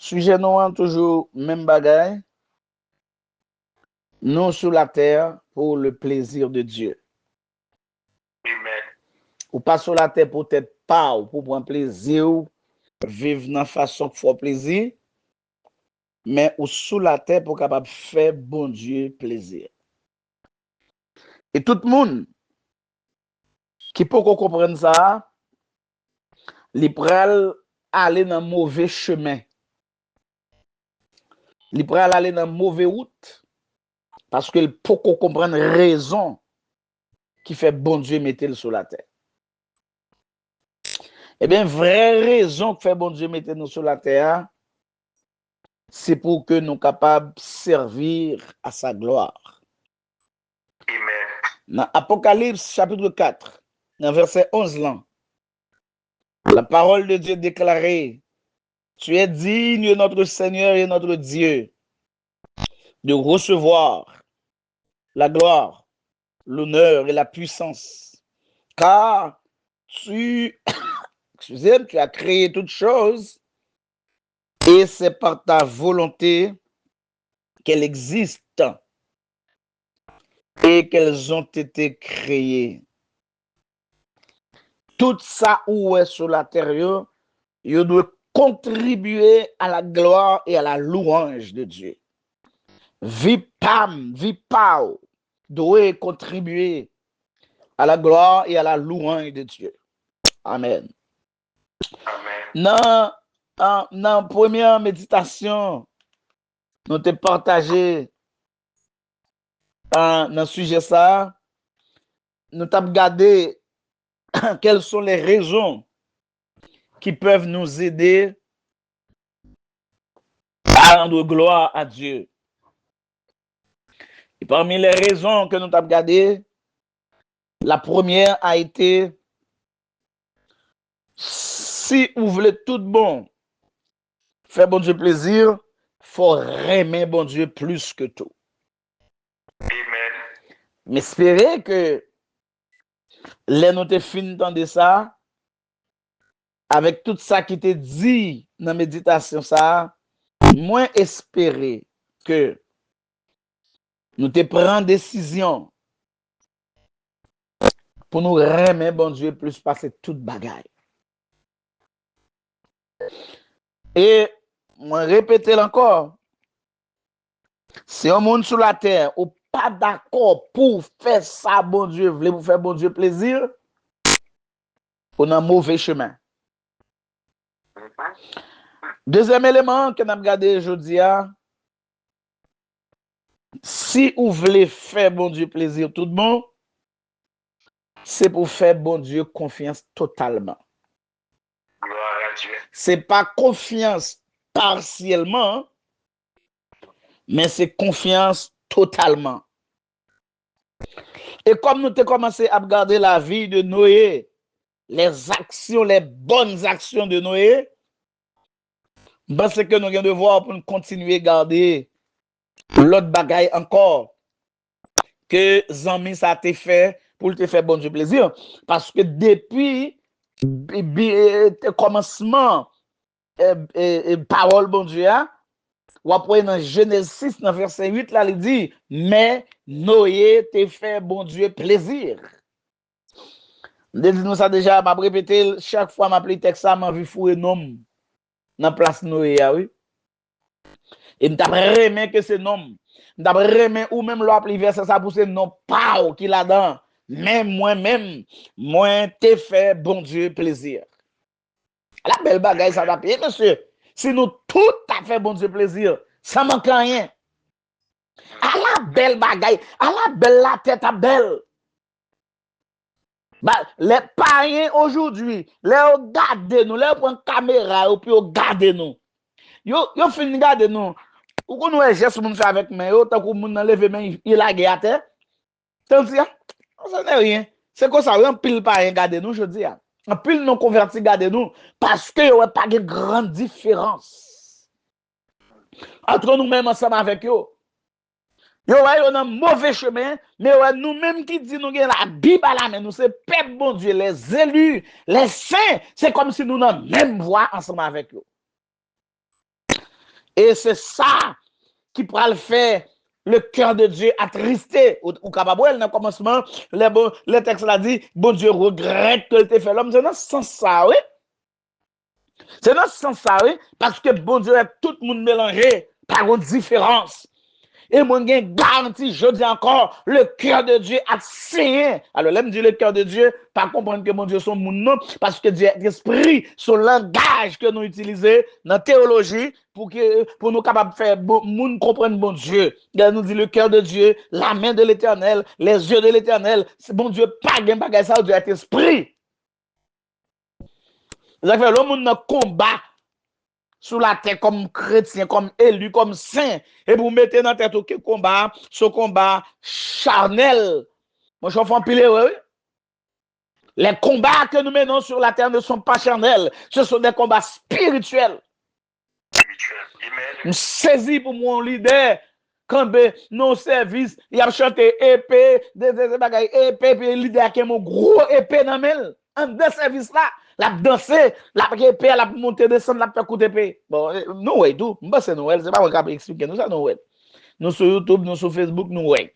Sujet nous toujours même bagaille. Nous sur la terre pour le plaisir de Dieu. Amen. Ou pas sur la terre pour être pas ou pour prendre plaisir, vivre dans façon qui fait plaisir, mais ou sous la terre pour capable faire bon Dieu plaisir. Et tout le monde qui peut comprendre ça, il pral aller dans mauvais chemin. Il pral aller dans mauvais route parce qu'il peut comprendre raison qui fait bon Dieu mettre sur la terre. Eh bien, vraie raison qui fait bon Dieu mettre nous sur la terre, c'est pour que nous capables de servir à sa gloire. Amen. Dans Apocalypse chapitre 4, dans verset 11 là, la parole de Dieu déclarée, tu es digne, notre Seigneur et notre Dieu, de recevoir la gloire, l'honneur et la puissance, car tu as créé toutes choses et c'est par ta volonté qu'elles existent et qu'elles ont été créées. Tout ça où est sur la terre, il doit contribuer à la gloire et à la louange de Dieu. Vipam, vipao, doit contribuer à la gloire et à la louange de Dieu. Amen. Amen. Dans la première méditation, nous te partagé dans le sujet ça, nous t'avons regardé quelles sont les raisons qui peuvent nous aider à rendre gloire à Dieu. Et parmi les raisons que nous avons regardées, la première a été si vous voulez tout bon, faire bon Dieu plaisir, faut aimer bon Dieu plus que tout. Amen. Mais espérez que les nous te fin de ça, avec tout ça qui te dit dans la méditation ça, moins espérer que nous te prendre décision pour nous aimer bon Dieu plus passer toute bagaille. Et moi répéter encore, si un monde sur la terre ou pas d'accord pour faire ça bon Dieu, voulez pour faire bon Dieu plaisir, on a un mauvais chemin. Deuxième élément que nous avons regardé aujourd'hui, si vous voulez faire bon Dieu plaisir tout le monde, c'est pour faire bon Dieu confiance totalement. Gloire à Dieu. C'est pas confiance partiellement, mais c'est confiance totalement. Et comme nous avons commencé à regarder la vie de Noé, les actions, les bonnes actions de Noé, c'est que nous avons devoir pour nous continuer à garder l'autre bagaille encore que Zami ça a été fait pour te faire bon Dieu plaisir. Parce que depuis le commencement, parole bon Dieu, ou après dans Genèse 6, dans verset 8, là, il dit, mais Noé te fait bon Dieu plaisir. Nous ça déjà, m'a répété chaque fois m'a pris texte ça, m'a vu fouer nom dans place Noé, oui. Et m't'a remet que c'est nom. M't'a remet ou même l'appli verset ça pour c'est nom pao qui là-dedans. Même moi-même, moi te fait bon Dieu plaisir. La belle bagaille ça va payer, monsieur. Si nous tout à fait bon Dieu plaisir, ça manque rien. À la belle bagaille, à la belle la tête à belle. Bah, les païens aujourd'hui, les regardent nous, les prennent caméra et puis regardent nous. Yo fin regarder nous. Ou qu'on nous geste moun fait avec main, yo tant qu'on moun lever main, il a à terre. Tandis ça n'est rien. C'est comme ça, un pile païen regarder nous, je dis. Un pile non converti regarder nous parce que y a pas de grande différence entre nous-mêmes ensemble avec eux. Yo ouais, on a mauvais chemin, mais ouais, nous-mêmes qui dit nous la Bible à la main, nous c'est peuple bon Dieu, les élus, les saints, c'est comme si nous n'avons même voix ensemble avec eux. Et c'est ça qui pourra le faire. Le cœur de Dieu attristé. Ou capable, dans le commencement, le texte l'a dit, bon Dieu regrette que tu fait l'homme. C'est dans ce sens ça, oui. C'est dans ce sens ça, oui. Parce que bon Dieu est tout le monde mélangé par une différence. Et moi, j'ai garanti, je dis encore, le cœur de Dieu a saigné. Alors, là, me dit le cœur de Dieu, pas comprendre que mon Dieu son monde, non, parce que Dieu est esprit, son langage que nous utilisons dans la théologie, pour nous capables de faire, nous comprendre bon Dieu. Il nous dit le cœur de Dieu, la main de l'éternel, les yeux de l'éternel. C'est bon Dieu, pas de bagage, ça, Dieu est esprit. Ça fait le monde dans combat sous la terre comme chrétien, comme élu, comme saint, et vous mettez dans la tête aucun combat, ce combat charnel. Moi, je suis en pile, oui. Les combats que nous menons sur la terre ne sont pas charnels, ce sont des combats spirituels. Nous saisis pour mon leader, quand nos services, il a chanté épée, des bagailles épée, puis le leader qui a mon gros épée dans le en deux services là. La danser, la épée, la monter, descendre, la faire coup d'épée. Bon, nous, ouais, tout. C'est Noël, c'est pas moi qui vais expliquer nous ça, Noël. Nous sur YouTube, nous sur Facebook, nous, ouais.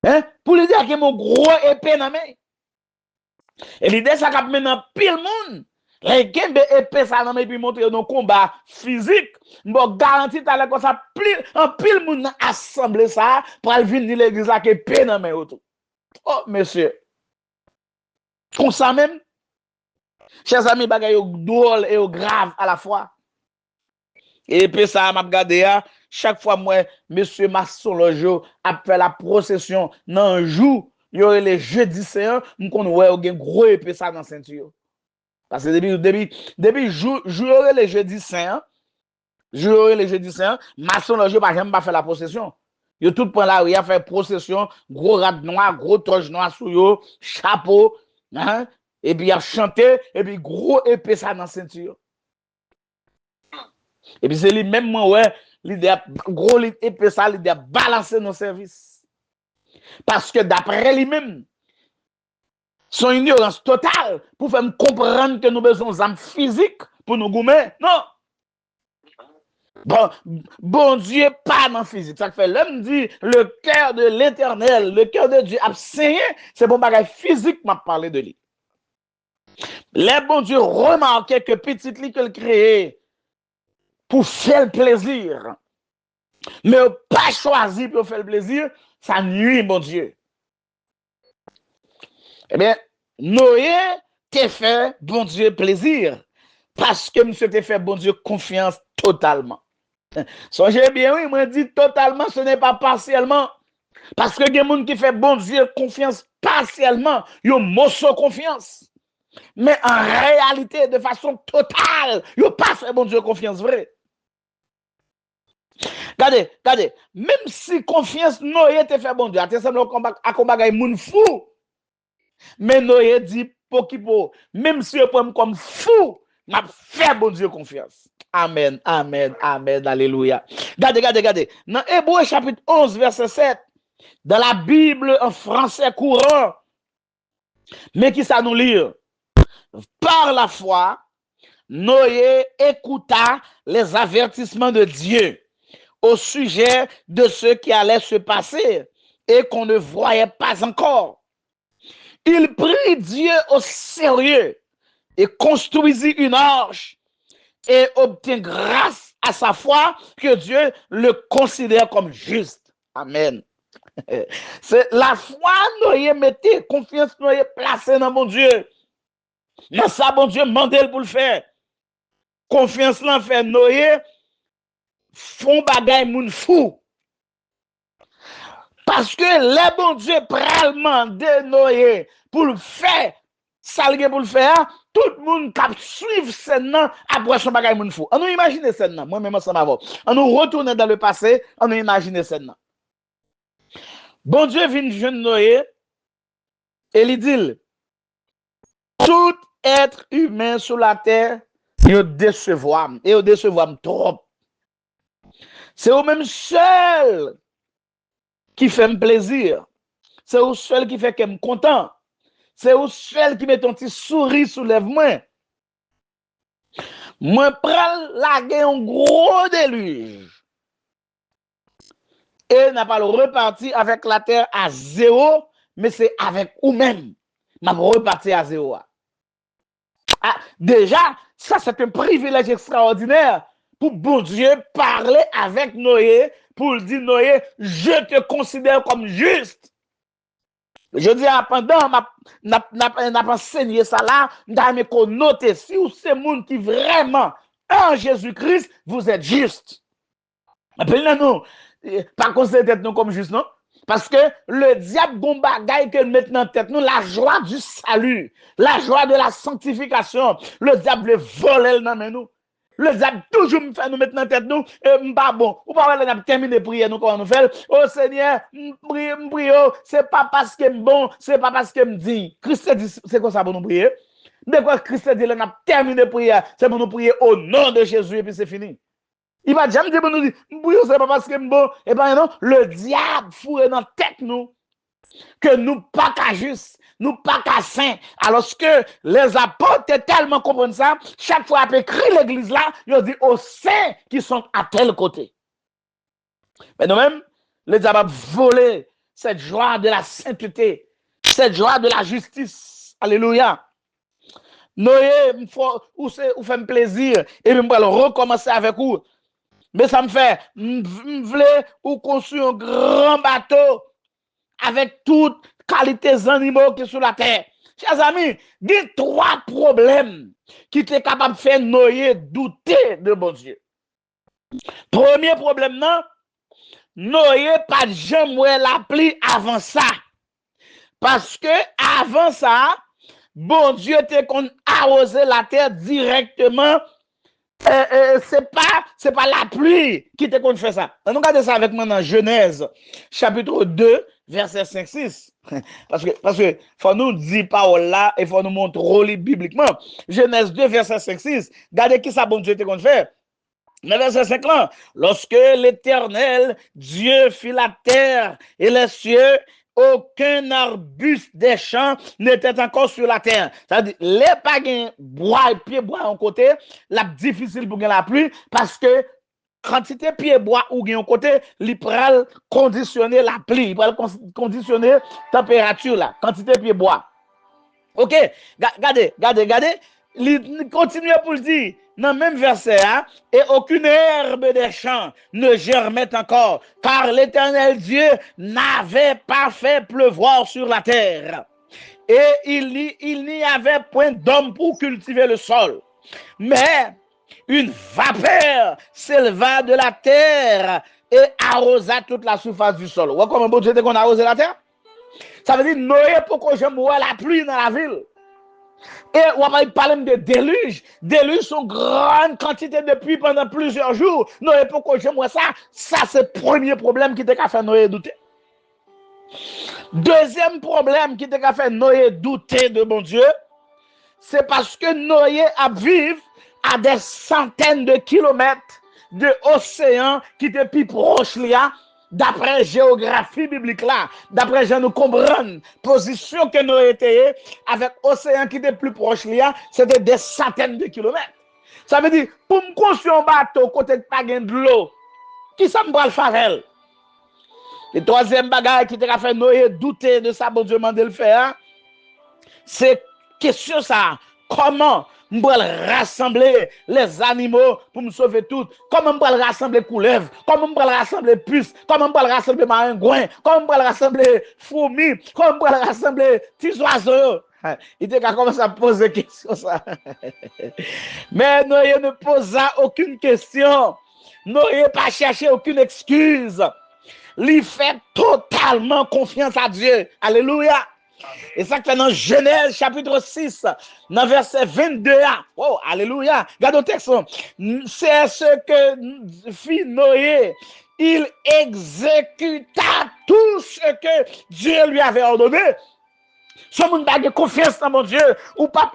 Hein? Pour lui dire que mon gros épée dans main. Et l'idée, ça cap maintenant pile monde. Les gembe épée ça dans main, puis montrer nos combats physiques. Bon, garanti, t'as comme ça, en pile monde assemblé ça, pour aller venir l'église avec épée dans main. Oh, monsieur. Comme ça même. Chers amis, bagay yo drôle et yo grave à la fois. Et puis ça m'a regardé chaque fois moi monsieur Masson Lojo a fait la procession dans un jour, il y aurait les jeudi saint, m'kon ouais yo gen gros épée ça dans ceinture. Parce que depuis jour les jeudi saint, Masson Lojo pas jamais pas faire la procession. Yo tout prend la rue a fait procession, gros rat noir, gros toge noir sous yo, chapeau, hein? Et puis il a chanté, et puis gros épée ça dans la ceinture. Et puis c'est lui-même, moi, ouais, l'idée, gros épée ça, l'idée a balancer nos services. Parce que d'après lui-même, son ignorance totale pour faire me comprendre que nous besoin d'armes physiques pour nous gommer. Non. Bon Dieu, pas dans le physique. Ça fait l'homme dit le cœur de l'éternel, le cœur de Dieu a saigné, c'est pour bagage physique m'a parlé de lui. Les bon Dieu remarquaient que petit lit qu'il créé pour faire le plaisir, mais pas choisi pour faire le plaisir, ça nuit, bon Dieu. Eh bien, Noé t'a fait, bon Dieu, plaisir, parce que monsieur t'a fait, bon Dieu, confiance totalement. Songez bien, oui, moi dit totalement, ce n'est pas partiellement. Parce que il y a des gens qui fait, bon Dieu, confiance partiellement, il y a morceau confiance. Mais en réalité, de façon totale, il n'y a pas fait, bon Dieu, confiance vraie. Regardez, même si confiance Noé te fait bon Dieu, attention à combattre moun fou. Mais Noé dit même si je prends comme fou, m'a fait bon Dieu confiance. Amen, amen, amen, alléluia. Regardez. Dans Hébreux chapitre 11 verset 7, dans la Bible en français courant, mais qui ça nous lire? Par la foi, Noé écouta les avertissements de Dieu au sujet de ce qui allait se passer et qu'on ne voyait pas encore. Il prit Dieu au sérieux et construisit une arche et obtint grâce à sa foi que Dieu le considère comme juste. Amen. C'est la foi, Noé mettait confiance, Noé placée dans mon Dieu. Dans ça, bon Dieu, mandel pour le faire. Confiance l'en fait Noé, font bagay moun fou. Parce que le bon Dieu pralement de Noé pour le faire, ça pour le faire, tout le monde qui suivre ce nom après son bagay moun fou. On nous imagine ce nom, moi-même ensemble avant. On nous retourne dans le passé, on nous imagine ce nom. Bon Dieu vient jeune Noé et il dit, tout être humain sur la terre, il décevoir, et il décevoir trop. C'est au même seul qui fait me plaisir. C'est au seul qui fait que me content. C'est au seul qui met ton petit sourire sous lèvres moi. Moi pral laguer un gros déluge. Et n'a pas le reparti avec la terre à zéro, mais c'est avec vous-même. M'a reparti à zéro. Ah, déjà, ça c'est un privilège extraordinaire pour bon Dieu parler avec Noé, pour dire Noé, je te considère comme juste. Je dis, pendant n'a pas enseigné ça là, n'a qu'on note si ou c'est monde qui vraiment en Jésus-Christ, vous êtes juste. Appelez-nous, pas considérer nous comme juste, non? Parce que le diable bon bagaille que maintenant en tête nous, la joie du salut, la joie de la sanctification, le diable veut voler dans nous. Le diable toujours me fait nous mettre en tête nous, pas bon. Ou pas on a terminé prier nous comment nous faire. Oh Seigneur, prie, c'est pas parce que bon, c'est pas parce que me dit. Christ dit c'est quoi ça pour nous prier? De quoi Christ dit on a terminé prier, c'est pour nous prier au nom de Jésus et puis c'est fini. Il va jamais dire pour nous dire, c'est pas parce que bon, et ben non, le diable fourre dans la tête nous que nous pas qu'à juste, nous pas qu'à saint. Alors que les apôtres tellement comprennent ça, chaque fois qu'ils écrit l'église là, ils disent aux saints qui sont à tel côté. Mais nous-mêmes, le diable a volé cette joie de la sainteté, cette joie de la justice. Alléluia. Noé, ou fait plaisir, et puis je vais recommencer avec vous. Mais ça me fait, m'vle ou construire un grand bateau avec toutes qualités animaux qui sont sur la terre. Chers amis, il y a 3 problèmes qui étaient capables de faire Noé douter de bon Dieu. Premier problème, non, Noé pas jamais la pluie avant ça. Parce que avant ça, bon Dieu était qu'on arrosé la terre directement. C'est pas la pluie qui te compte faire ça. On regarde ça avec moi dans Genèse, chapitre 2, verset 5-6. Parce que faut nous dire parole là et faut nous montrer bibliquement. Genèse 2, verset 5-6. Regardez qui ça bon Dieu te compte faire. Mais verset 5 là, lorsque l'Éternel, Dieu fit la terre et les cieux, aucun arbuste des champs n'était encore sur la terre. C'est-à-dire, les pagans bois et pieds bois en côté, la difficile pour la pluie parce que quantité pieds bois ou en côté, il peut conditionner la pluie, il peut conditionner température là, quantité pieds bois. OK, regardez, il continue pour le dire dans le même verset, hein, et aucune herbe des champs ne germait encore, car l'Éternel Dieu n'avait pas fait pleuvoir sur la terre. Et il n'y avait point d'homme pour cultiver le sol. Mais une vapeur s'éleva de la terre et arrosa toute la surface du sol. Vous voyez comment bon Dieu qu'on a arrosé la terre? Ça veut dire Noé pour que je vois la pluie dans la ville. Et on va parler de déluge. Déluge sont grande quantité de pluie pendant plusieurs jours. Noé pour que je vois ça. Ça c'est le premier problème qui t'a fait Noé douter. Deuxième problème qui t'a fait Noé douter de bon Dieu, c'est parce que Noé a vécu à des centaines de kilomètres de océan qui était plus proche là. D'après géographie biblique là, d'après je nous comprendre position que nous était avec océan qui était plus proche là, c'était des centaines de kilomètres. Ça veut dire pour me construire un bateau côté de pas de l'eau, qui ça me va le faire? Le troisième bagage qui t'a fait Noé douter de ça bon Dieu m'a de le faire, c'est question ça, comment je vais rassembler les animaux pour me sauver tout. Comment je vais rassembler couleuvres? Comment je vais rassembler puces? Comment je vais rassembler maringouins? Comment je vais rassembler fourmis? Comment je vais rassembler petits oiseaux? Il était commencé à poser des questions. Ça. Mais Noé ne posa aucune question. Noé n'a pas cherché aucune excuse. Il fait totalement confiance à Dieu. Alléluia. Et ça fait dans Genèse chapitre 6, dans verset 22. Oh, alléluia. Regarde le texte. C'est ce que fit Noé. Il exécuta tout ce que Dieu lui avait ordonné. Si vous n'avez pas confiance dans mon Dieu, ou pas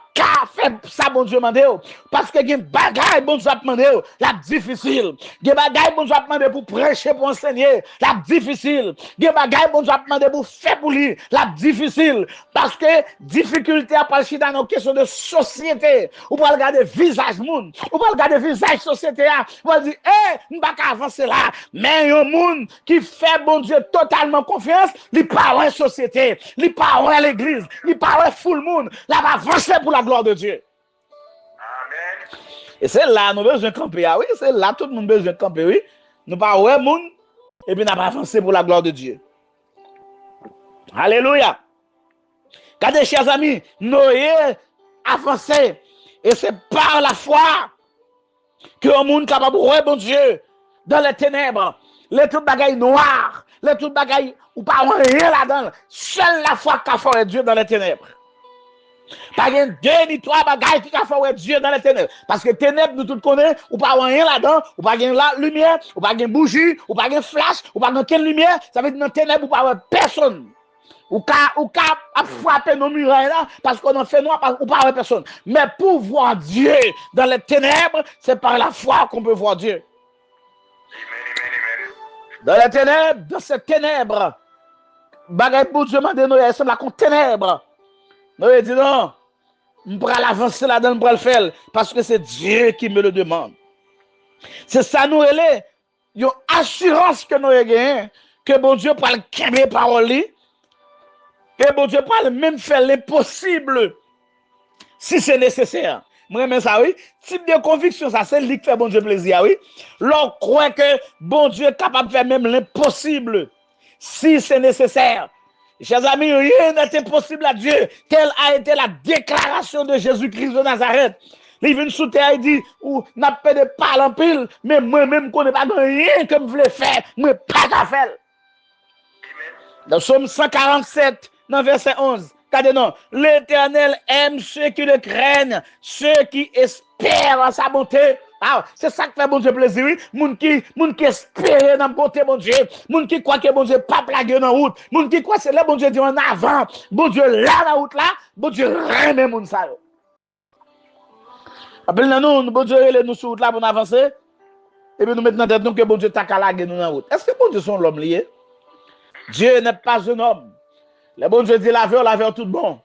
faire ça, bon Dieu, mandé. Parce que il y a des bagailles, bon Dieu, demandé, la difficile. Il y a des bagailles, bon Dieu, demandé pour prêcher, pour enseigner, la difficile. Il y a des bagailles, bon Dieu, demandé pour faire pour lui, la difficile. Parce que difficulté à parler dans nos questions de société. Ou pas regarder visage monde, ou pas regarder visage société, ou pas dire, nous ne pouvons pas avancer là. Mais il y a un monde qui fait, bon Dieu, totalement confiance, il parle à société, il parle à l'église. Il parle full le monde, là va avancer pour la gloire de Dieu. Amen. Et c'est là nous besoin de camper, oui, c'est là tout le monde besoin de camper, oui. Nous parlons le monde et puis nous va avancer pour la gloire de Dieu. Alléluia. Regardez, chers amis, Noé avancé et c'est par la foi que le monde capable de voir bon Dieu dans les ténèbres, les tout bagailles noires, les tout bagailles ou pas rien là-dedans. Seule la foi qu'a fait Dieu dans les ténèbres. Pas de deux ni trois bagailles qui a fait Dieu dans les ténèbres. Parce que ténèbres, nous tous connaissons, ou pas rien là-dedans, ou pas la lumière, ou pas de bougie, ou pas de flash, ou pas de quelle lumière. Ça veut dire dans les ténèbres, ou pas personne. Ou qu'à frapper nos murailles là, parce qu'on en fait noir, ou pas personne. Mais pour voir Dieu dans les ténèbres, c'est par la foi qu'on peut voir Dieu. Dans les ténèbres, dans ces ténèbres, bagaille pour Dieu m'a dit, Noé, c'est là qu'on ténèbres. Noé dit non, je vais l'avancer là-dedans, je vais le faire, parce que c'est Dieu qui me le demande. C'est ça, nous, il y a une assurance que nous avons, que bon Dieu peut le calmer parole, que bon Dieu peut même faire l'impossible, si c'est nécessaire. Moi, mais ça, oui. Type de conviction, ça, c'est lui qui fait bon Dieu plaisir, oui. L'on croit que bon Dieu est capable de faire même l'impossible, si c'est nécessaire. Chers amis, rien n'est impossible à Dieu. Telle a été la déclaration de Jésus-Christ de Nazareth. Il vient sous terre, il dit, ou n'a pas de parler en pile, mais moi-même, je ne connais pas rien que je voulais faire, moi, pas qu'à faire. Dans Psaume 147, dans verset 11, regardez non, l'Éternel aime ceux qui le craignent, ceux qui espèrent en sa bonté. Ah, c'est ça qui fait bon Dieu plaisir, oui. Moun qui espère dans la bonté, bon Dieu. Moun qui croit que bon Dieu pas plagué dans la route. Moun qui croit que c'est là, bon Dieu dit en avant. Bon Dieu là, la route là, bon Dieu remet moun ça. Appelez-nous, bon Dieu, nous sur route là pour avancer. Et puis nous mettons dans tête nous que bon Dieu t'a calagé nous dans la route. Est-ce que bon Dieu sont l'homme lié? Dieu n'est pas un homme. Le bon Dieu dit la veille tout bon.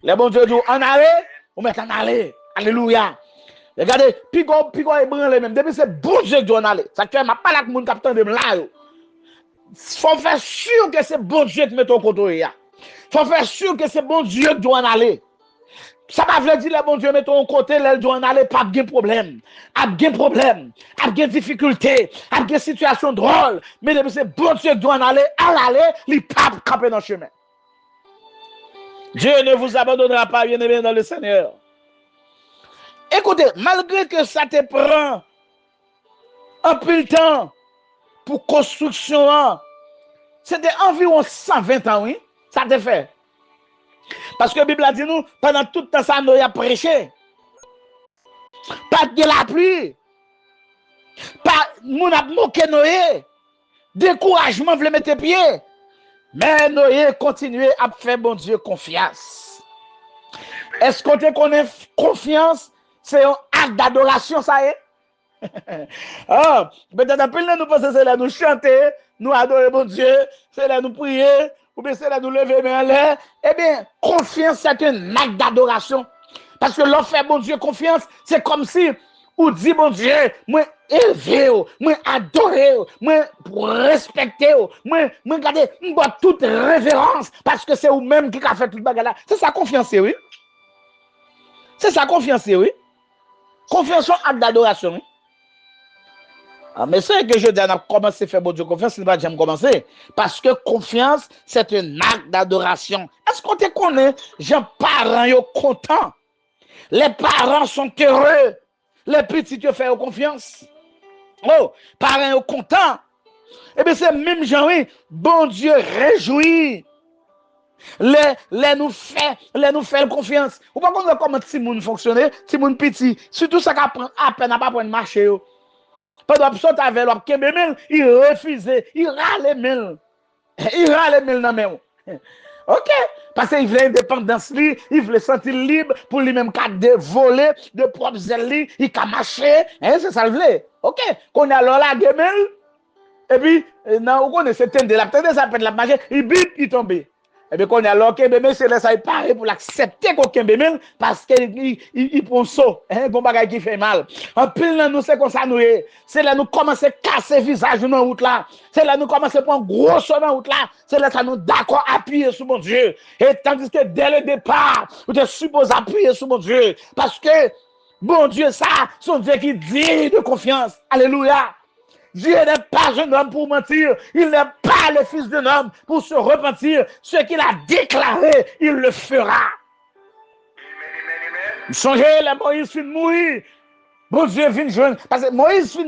Le bon Dieu dit en aller, on met en aller. Alléluia. Regardez, puis qu'on ébranle même. Depuis c'est bon Dieu qui doit en aller. Ça fait ma pas là que mon capitaine de là. Faut faire sûr que c'est bon Dieu qui met ton côté. Faut faire sûr que c'est bon Dieu qui doit en aller. Ça va veut dire le bon Dieu met ton côté, là doit en aller pas de problème. A de problème, a de difficulté, a de situation drôle, mais depuis c'est bon Dieu qui doit en aller, il pas camper dans le chemin. Dieu ne vous abandonnera pas, bien-aimé dans le Seigneur. Écoutez, malgré que ça te prend un peu de temps pour construction, c'était environ 120 ans, oui, ça te fait. Parce que la Bible a dit nous, pendant tout le temps, ça nous a prêché. Pas de la pluie. Pas, nous a moqué Noé. Découragement, voulait mettre pied. Mais Noé continuait à faire bon Dieu confiance. Est-ce qu'on te connaît confiance? C'est un acte d'adoration, ça y est. Ah, peut-être après nous pensons c'est là nous chanter, nous adorer bon Dieu, c'est là nous prier, ou bien c'est là nous lever main en l'air. Eh bien, confiance c'est un acte d'adoration. Parce que l'on fait bon Dieu confiance, c'est comme si on dit bon Dieu, moi élever, moi adorer, moi respecter, moi garder toute révérence parce que c'est vous-même qui a fait toute bagarre là. C'est ça confiance, oui. C'est ça confiance, oui. Confiance en acte d'adoration. Ah, mais c'est que je dis, on a commencé à faire bon Dieu confiance, c'est pas jamais commencer. Parce que confiance, c'est un acte d'adoration. Est-ce qu'on te connaît? Les parents sont contents. Les parents sont heureux. Les petits te font confiance. Oh, parents sont contents. Eh bien, c'est même gens, oui, bon Dieu réjouit. Les nous fait confiance. Ou pas qu'on comment si moun fonctionner, si moun petit, surtout ça qu'à peine à pas prendre marché. Pendant que ça avec l'homme il refusait, il râlait mille. Il râlait mille dans même. OK, Parce qu'il voulait indépendance, il voulait sentir libre pour lui-même de voler de propres ailes, il a marché, hein, c'est ça le voulait. OK, qu'on a alors la gemelle, et puis, non, on connaît cette tête de la tête, ça peut la marcher, il bip, il tombe. Et bien, qu'on a alors que bébé, c'est là, ça il paraît pour l'accepter qu'aucun bébé, parce qu'il prend saut, hein, bon bagage qui fait mal. En pile, nous, c'est comme ça, nous, c'est là, nous commençons à casser le visage dans la route là. C'est là, nous commençons à prendre gros saut dans la route là. C'est là, ça nous d'accord appuyer sur mon Dieu. Et tandis que dès le départ, vous êtes supposé appuyer sur mon Dieu. Parce que, bon Dieu, ça, son Dieu qui dit de confiance. Alléluia. Dieu n'est pas un homme pour mentir. Il n'est pas le fils d'un homme pour se repentir. Ce qu'il a déclaré, il le fera. Songez, la Moïse finit de mourir. Bon Dieu vient joindre. Parce que Moïse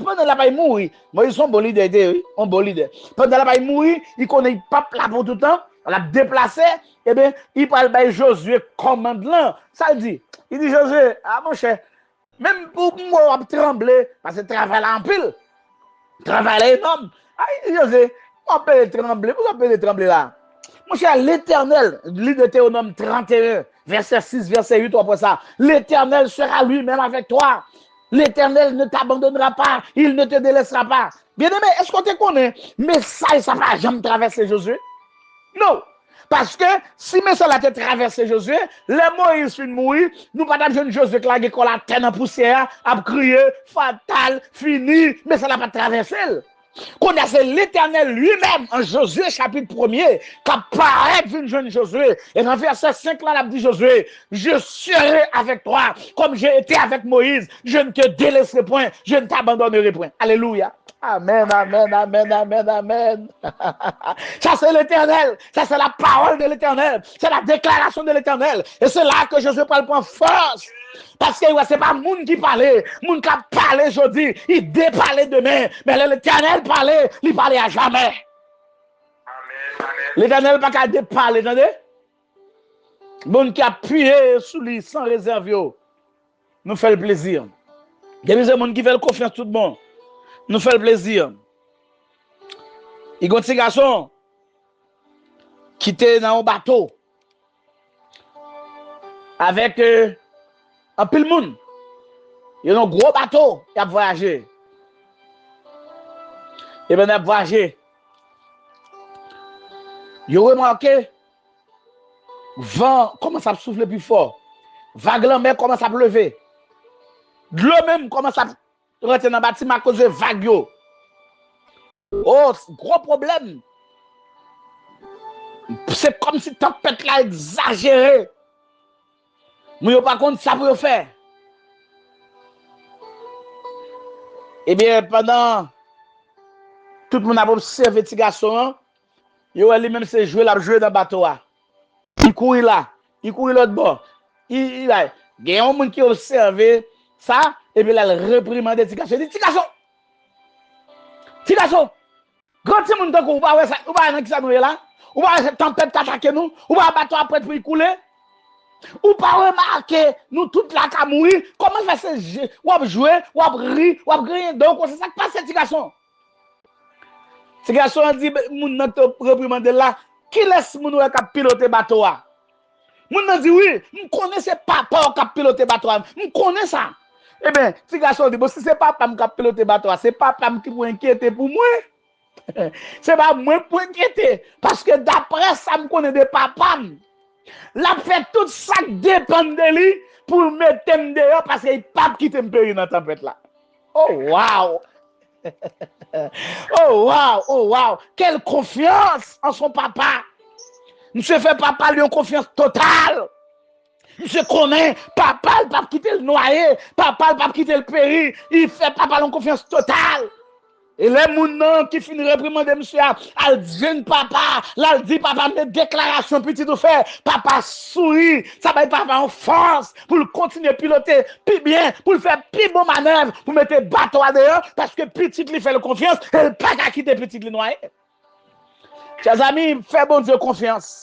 pendant la paille mourir. Moïse, son bon leader, oui. Un bon leader. Pendant la paille mourir, il connaît le peuple là pour tout le temps. On l'a déplacé. Eh bien, il parle de Josué commande là. Ça le dit. Il dit Josué, ah mon cher, même pour moi, on trembler. Parce que travail en pile. Travail énorme. Ah, Josué, on peut trembler. Pourquoi on peut trembler là? Mon cher, l'Éternel, livre de Théonome 31, verset 6, verset 8, après ça, l'Éternel sera lui-même avec toi. L'Éternel ne t'abandonnera pas, il ne te délaissera pas. Bien-aimé, est-ce qu'on te connaît? Mais ça va jamais traverser Josué? Non. Parce que si mais ça a traversé Josué, le Moïse finit de mourir, nous pas besoin de Josué qui a la tête en poussière, a crié, fatal, fini, mais ça n'a pas traversé. Qu'on a c'est l'Éternel lui-même en Josué chapitre 1er qui apparaît d'une jeune Josué. Et dans verset 5 là, il a dit Josué, je serai avec toi comme j'ai été avec Moïse. Je ne te délaisserai point, je ne t'abandonnerai point. Alléluia. Amen, amen, amen, amen, amen. Ça c'est l'Éternel. Ça c'est la parole de l'Éternel. C'est la déclaration de l'Éternel. Et c'est là que Josué parle pour force. Parce que ce n'est pas le monde qui parlait. Le monde qui a parlé aujourd'hui, il déparlait demain. Mais l'Éternel parlait, il parlait à jamais. L'Éternel n'a pas qu'à déparler, attendez? Le monde qui a appuyé sur lui sans réserve, nous fait le plaisir. Il y a des gens qui fait confiance tout le monde. Nous fait le plaisir. Il y a un petit garçon qui était dans un bateau avec un pile monde. Il y a un gros bateau qui a voyagé. Et bien, il a voyagé. Il a remarqué, vent commence à souffler plus fort. Vague la mer commence à pleuver. De l'eau même commence à rentrer dans le bâtiment à cause de vague. Oh, gros problème. C'est comme si la tempête là exagérée. Mais il n'y a pas contre ça pour faire. Eh bien, pendant tout le monde a observé ce garçon, il a lui-même se jouer dans le bateau. Il courit là, il courit l'autre bord. Il y a un monde qui a observé ça, et puis il a réprimandé ce garçon. Il dit, petit garçon, grand petit monde ou pas ouais ça, ou pas qui ça nous est là, ou pas cette tempête qui attaque nous, ou pas bateau après pour y couler. Ou pas remarquer, nous toute la qu'à mourir, comment faire ce jeu, ou à jouer, ou à rire, ou à griller, donc c'est ça qui passe ces garçons. Ces garçons ont dit, moun nan te reprimande là, qui laisse moun qui piloter bateau a? Moun nan dit oui, nous connaissons papa qui piloter bateau a, nous connaissons ça. Eh bien, ces garçons dit, bon, si c'est papa qui piloter bateau a, c'est papa qui pour inquiéter pour moi. C'est pas moi pour inquiéter, parce que d'après ça, je connais des papas. La fait tout ça dépend de lui pour mettre dehors parce qu'il pas quitter me périr dans la tempête là. Oh wow! Oh wow! Oh wow! Quelle confiance en son papa! Monsieur fait papa lui une confiance totale. Monsieur connaît papa il pas quitter le noyer, papa il pas quitter le périr, il fait papa une confiance totale. Et les gens qui finissent réprimander monsieur, elle dit papa, là elle dit papa, mes déclarations petites ou fait, papa sourit, ça va être papa en force pour continuer à piloter plus bien, pour le faire plus bon manœuvre, pour mettre bateau à dehors, parce que petit lui fait la confiance, elle pas qu'à quitter petit lui noyer. Chers amis, fais bon Dieu confiance.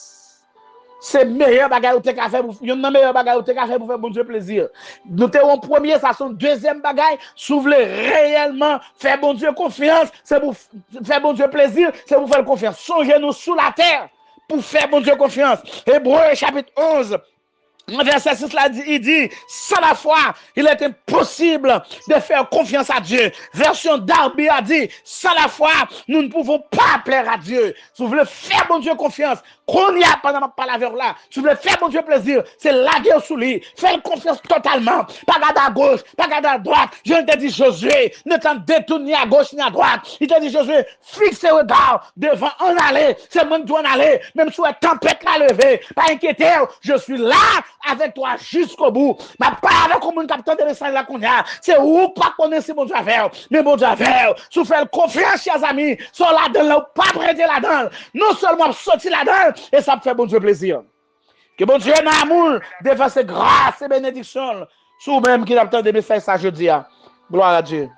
C'est meilleur bagage ou faire pour yon meilleur bagage ou faire pour faire bon Dieu plaisir. Nous t'avons premier, ça son deuxième bagage, si vous voulez réellement faire bon Dieu confiance, c'est pour faire bon Dieu plaisir, c'est pour faire confiance. Songez-nous sous la terre. pour faire bon Dieu confiance. Hébreux chapitre 11. Verset 6 là, il dit, sans la foi, il est impossible de faire confiance à Dieu. Version Darby a dit, sans la foi, nous ne pouvons pas plaire à Dieu. Si vous voulez faire bon Dieu confiance, qu'on y a pendant ma parole là, si vous voulez faire bon Dieu plaisir, c'est la guerre sous lui. Faire confiance totalement. Pas garder à gauche, pas garder à droite. Je te dis Josué, ne t'en détourne ni à gauche ni à droite. Il te dit Josué, fixe le regard devant en aller. C'est moi qui dois en aller. Même si la tempête l'a levé. Pas inquiéter, je suis là avec toi jusqu'au bout. Ma part avec le capitaine de message là qu'on a. C'est où pas connaître si bon Dieu faire. Mais bon Dieu faire. Si vous faites confiance, chers amis, sur là-dedans, pas prêter là-dedans. Non seulement sortir là-dedans, et ça me fait bon Dieu plaisir. Que bon Dieu n'a amour, défense grâce et bénédiction. Sous même qui a des messages ça jeudi. Gloire à Dieu.